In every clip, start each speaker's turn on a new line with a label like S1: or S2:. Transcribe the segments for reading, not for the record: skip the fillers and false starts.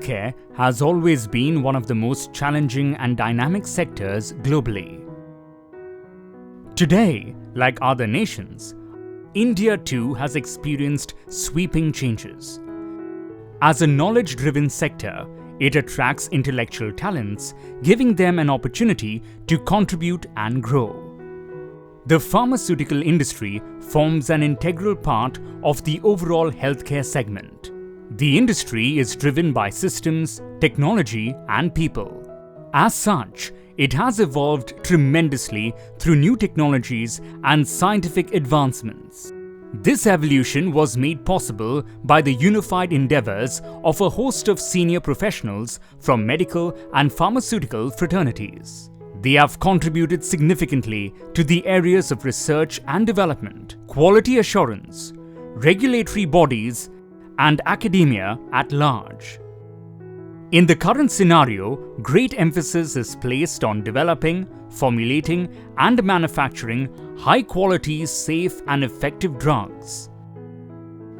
S1: Healthcare has always been one of the most challenging and dynamic sectors globally. Today, like other nations, India too has experienced sweeping changes. As a knowledge-driven sector, it attracts intellectual talents, giving them an opportunity to contribute and grow. The pharmaceutical industry forms an integral part of the overall healthcare segment. The industry is driven by systems, technology, and people. As such, it has evolved tremendously through new technologies and scientific advancements. This evolution was made possible by the unified endeavors of a host of senior professionals from medical and pharmaceutical fraternities. They have contributed significantly to the areas of research and development, quality assurance, regulatory bodies, and academia at large. In the current scenario, great emphasis is placed on developing, formulating, and manufacturing high-quality, safe, and effective drugs.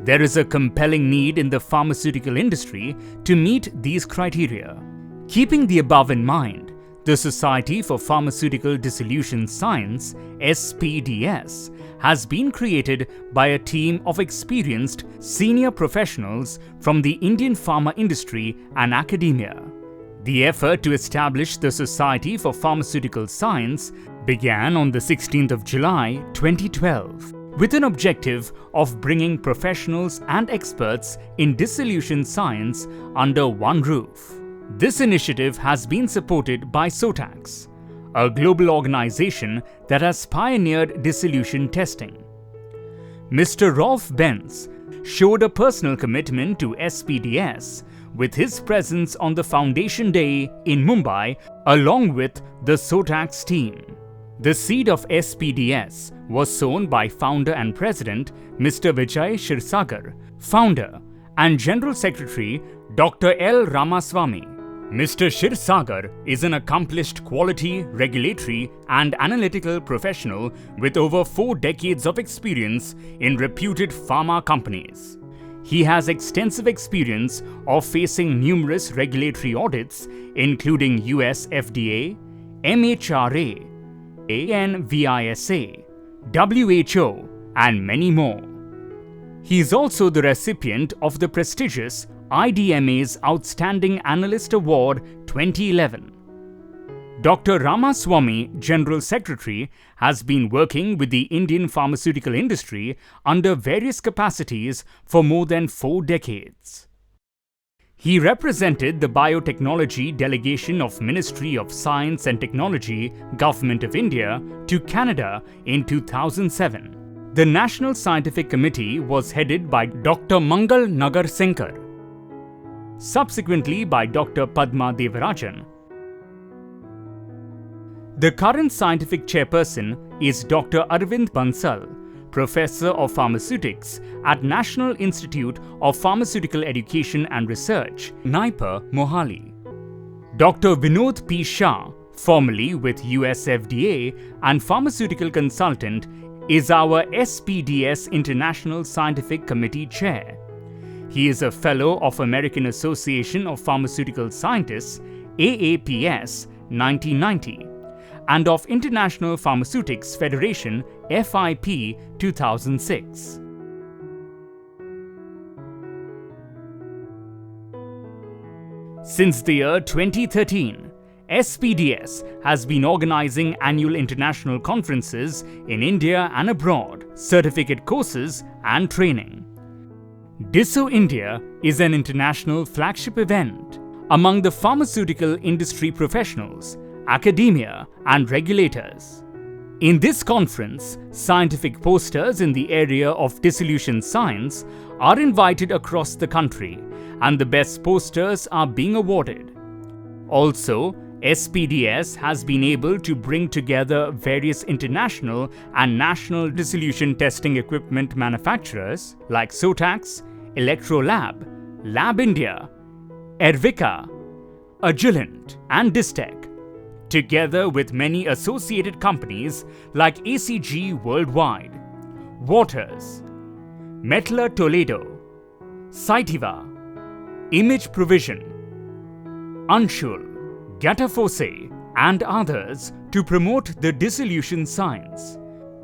S1: There is a compelling need in the pharmaceutical industry to meet these criteria. Keeping the above in mind, the Society for Pharmaceutical Dissolution Science (SPDS) has been created by a team of experienced senior professionals from the Indian pharma industry and academia. The effort to establish the Society for Pharmaceutical Science began on the 16th of July 2012 with an objective of bringing professionals and experts in dissolution science under one roof. This initiative has been supported by SOTAX, a global organization that has pioneered dissolution testing. Mr. Rolf Benz showed a personal commitment to SPDS with his presence on the Foundation Day in Mumbai along with the SOTAX team. The seed of SPDS was sown by founder and president Mr. Vijay Shirsagar, founder and General Secretary Dr. L. Ramaswamy. Mr. Shirsagar is an accomplished quality, regulatory, and analytical professional with over 4 decades of experience in reputed pharma companies. He has extensive experience of facing numerous regulatory audits, including US FDA, MHRA, ANVISA, WHO, and many more. He is also the recipient of the prestigious IDMA's Outstanding Analyst Award 2011. Dr. Ramaswamy, General Secretary, has been working with the Indian pharmaceutical industry under various capacities for more than 4 decades. He represented the Biotechnology Delegation of Ministry of Science and Technology, Government of India, to Canada in 2007. The National Scientific Committee was headed by Dr. Mangal Nagar Senkar, subsequently by Dr. Padma Devarajan. The current scientific chairperson is Dr. Arvind Bansal, Professor of Pharmaceutics at National Institute of Pharmaceutical Education and Research, NIPER, Mohali. Dr. Vinod P. Shah, formerly with US FDA and pharmaceutical consultant, is our SPDS International Scientific Committee Chair. He is a Fellow of American Association of Pharmaceutical Scientists, AAPS 1990, and of International Pharmaceutics Federation, FIP 2006. Since the year 2013, SPDS has been organizing annual international conferences in India and abroad, certificate courses, and training. DISSO India is an international flagship event among the pharmaceutical industry professionals, academia, and regulators. In this conference, scientific posters in the area of dissolution science are invited across the country, and the best posters are being awarded. Also, SPDS has been able to bring together various international and national dissolution testing equipment manufacturers like SOTAX, Electrolab, Lab India, Ervika, Agilent, and Distech, together with many associated companies like ACG Worldwide, Waters, Mettler Toledo, Cytiva, Image Provision, Anshul, Gatafose, and others to promote the dissolution science.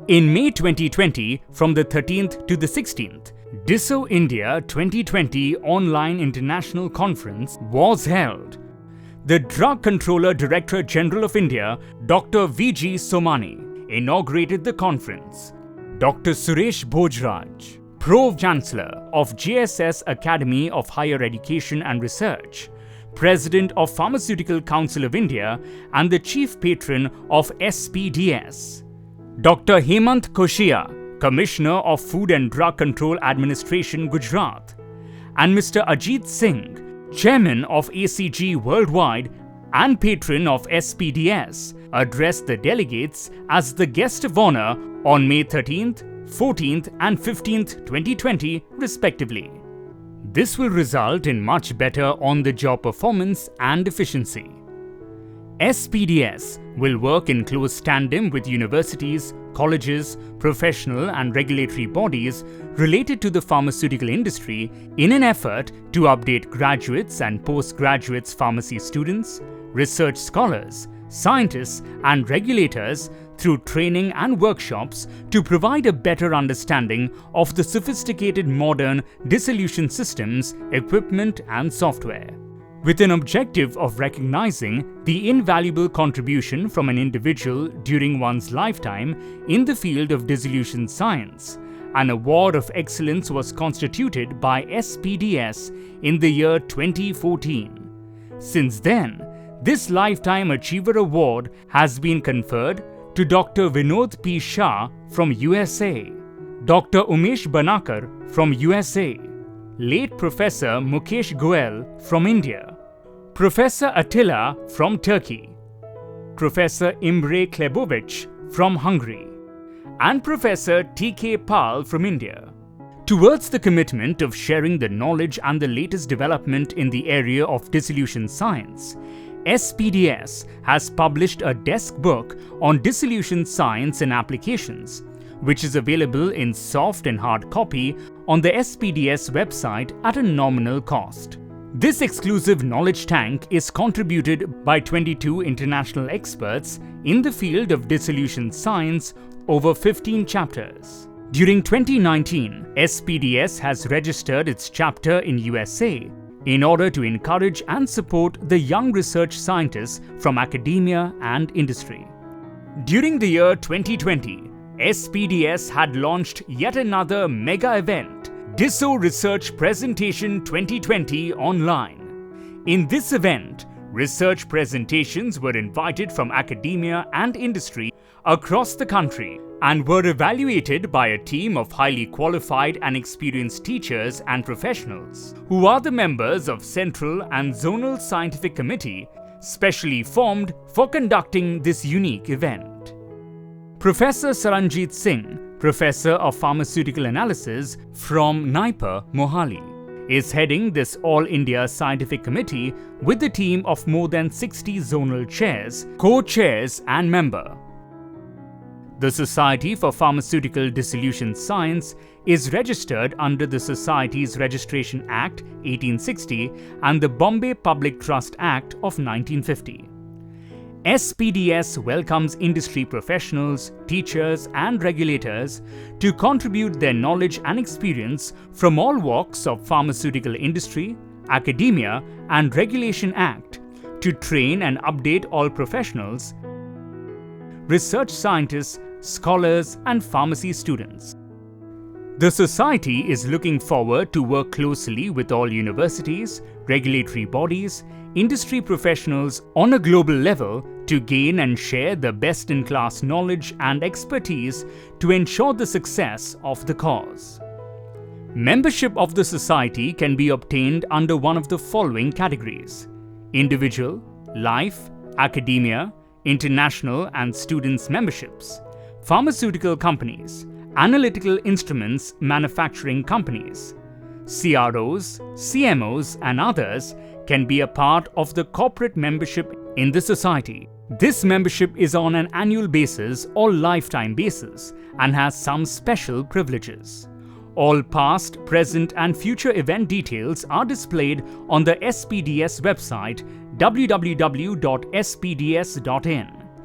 S1: In May 2020, from the 13th to the 16th, Disso India 2020 Online International Conference was held. The Drug Controller Director General of India, Dr. V.G. Somani, inaugurated the conference. Dr. Suresh Bhojraj, Pro-Chancellor of JSS Academy of Higher Education and Research, President of Pharmaceutical Council of India and the Chief Patron of SPDS. Dr. Hemant Koshia, Commissioner of Food and Drug Control Administration, Gujarat, and Mr. Ajit Singh, Chairman of ACG Worldwide and Patron of SPDS, addressed the delegates as the guest of honor on May 13th, 14th and 15th, 2020, respectively. This will result in much better on-the-job performance and efficiency. SPDS will work in close tandem with universities, colleges, professional and regulatory bodies related to the pharmaceutical industry in an effort to update graduates and postgraduates pharmacy students, research scholars, scientists and regulators through training and workshops to provide a better understanding of the sophisticated modern dissolution systems, equipment and software. With an objective of recognizing the invaluable contribution from an individual during one's lifetime in the field of dissolution science, an award of excellence was constituted by SPDS in the year 2014. Since then, this Lifetime Achiever Award has been conferred to Dr. Vinod P. Shah from USA, Dr. Umesh Banakar from USA, late Professor Mukesh Goel from India, Professor Attila from Turkey, Professor Imre Klebovic from Hungary, and Professor T.K. Pal from India. Towards the commitment of sharing the knowledge and the latest development in the area of dissolution science, SPDS has published a desk book on dissolution science and applications, which is available in soft and hard copy on the SPDS website at a nominal cost. This exclusive knowledge tank is contributed by 22 international experts in the field of dissolution science over 15 chapters. During 2019, SPDS has registered its chapter in USA in order to encourage and support the young research scientists from academia and industry. During the year 2020, SPDS had launched yet another mega event, Disso Research Presentation 2020 online. In this event, research presentations were invited from academia and industry across the country and were evaluated by a team of highly qualified and experienced teachers and professionals who are the members of Central and Zonal Scientific Committee specially formed for conducting this unique event. Professor Saranjit Singh, Professor of Pharmaceutical Analysis from NIPER, Mohali, is heading this All India Scientific Committee with a team of more than 60 zonal chairs, co-chairs and member. The Society for Pharmaceutical Dissolution Science is registered under the Societies Registration Act 1860 and the Bombay Public Trust Act of 1950. SPDS welcomes industry professionals, teachers and regulators to contribute their knowledge and experience from all walks of pharmaceutical industry, academia and Regulation Act to train and update all professionals, research scientists, scholars and pharmacy students. The Society is looking forward to work closely with all universities, regulatory bodies, industry professionals on a global level to gain and share the best-in-class knowledge and expertise to ensure the success of the cause. Membership of the Society can be obtained under one of the following categories: individual, life, academia, international and students memberships, pharmaceutical companies, analytical instruments manufacturing companies, CROs, CMOs and others can be a part of the corporate membership in the Society. This membership is on an annual basis or lifetime basis and has some special privileges. All past, present and future event details are displayed on the SPDS website www.spds.in.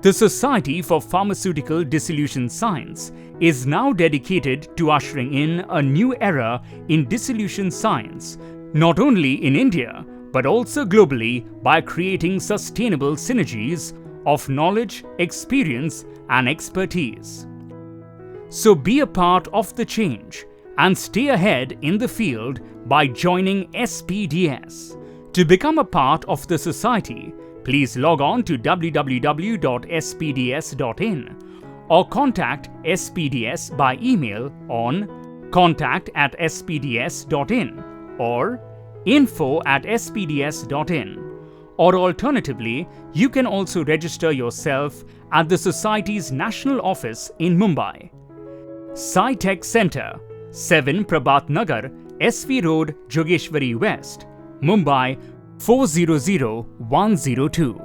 S1: The Society for Pharmaceutical Dissolution Science is now dedicated to ushering in a new era in dissolution science, not only in India but also globally, by creating sustainable synergies of knowledge, experience, and expertise. So be a part of the change and stay ahead in the field by joining SPDS. To become a part of the society, please log on to www.spds.in or contact SPDS by email on contact@spds.in or info@spds.in. Or alternatively, you can also register yourself at the Society's national office in Mumbai. SciTech Center, 7 Prabhat Nagar, SV Road, Jogeshwari West, Mumbai 400102.